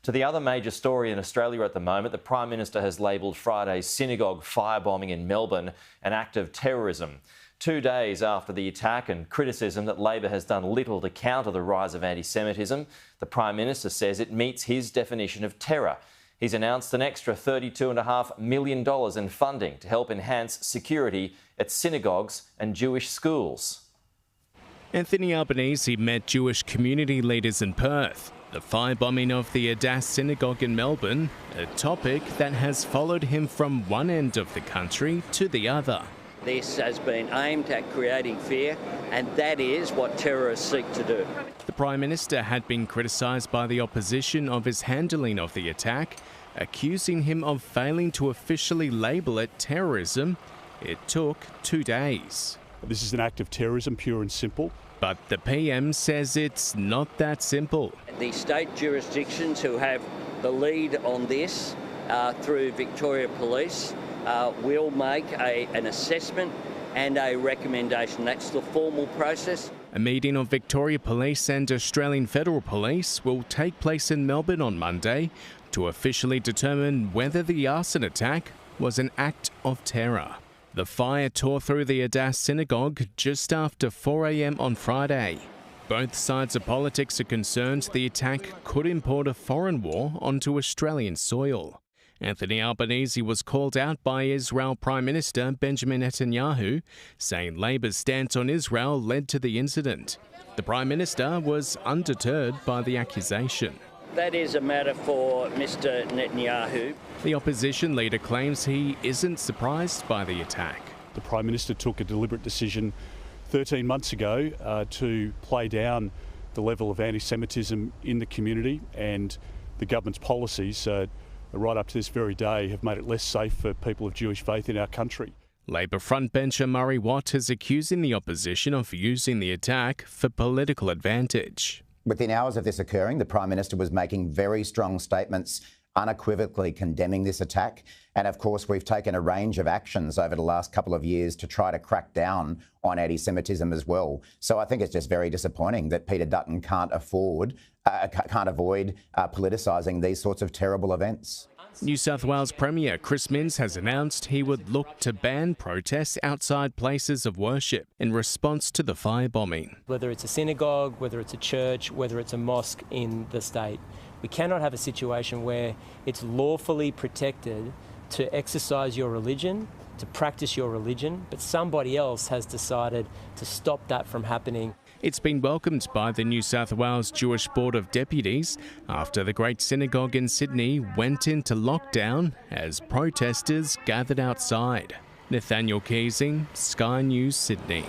To the other major story in Australia at the moment, the Prime Minister has labelled Friday's synagogue firebombing in Melbourne an act of terrorism. 2 days after the attack and criticism that Labor has done little to counter the rise of anti-Semitism, the Prime Minister says it meets his definition of terror. He's announced an extra $32.5 million in funding to help enhance security at synagogues and Jewish schools. Anthony Albanese met Jewish community leaders in Perth. The firebombing of the AUSTRALIA synagogue in Melbourne, a topic that has followed him from one end of the country to the other. This has been aimed at creating fear, and that is what terrorists seek to do. The Prime Minister had been criticised by the opposition of his handling of the attack, accusing him of failing to officially label it terrorism. It took 2 days. This is an act of terrorism, pure and simple. But the PM says it's not that simple. The state jurisdictions who have the lead on this through Victoria Police will make an assessment and a recommendation. That's the formal process. A meeting of Victoria Police and Australian Federal Police will take place in Melbourne on Monday to officially determine whether the arson attack was an act of terror. The fire tore through the AUSTRALIA synagogue just after 4 a.m. on Friday. Both sides of politics are concerned the attack could import a foreign war onto Australian soil. Anthony Albanese was called out by Israel Prime Minister Benjamin Netanyahu, saying Labor's stance on Israel led to the incident. The Prime Minister was undeterred by the accusation. That is a matter for Mr. Netanyahu. The opposition leader claims he isn't surprised by the attack. The Prime Minister took a deliberate decision 13 months ago to play down the level of anti-Semitism in the community, and the government's policies right up to this very day have made it less safe for people of Jewish faith in our country. Labor frontbencher Murray Watt is accusing the opposition of using the attack for political advantage. Within hours of this occurring, the Prime Minister was making very strong statements, unequivocally condemning this attack. And of course, we've taken a range of actions over the last couple of years to try to crack down on anti-Semitism as well. So I think it's just very disappointing that Peter Dutton can't avoid politicising these sorts of terrible events. New South Wales Premier Chris Minns has announced he would look to ban protests outside places of worship in response to the firebombing. Whether it's a synagogue, whether it's a church, whether it's a mosque in the state, we cannot have a situation where it's lawfully protected to exercise your religion, to practice your religion, but somebody else has decided to stop that from happening. It's been welcomed by the New South Wales Jewish Board of Deputies after the Great Synagogue in Sydney went into lockdown as protesters gathered outside. Nathaniel Keesing, Sky News, Sydney.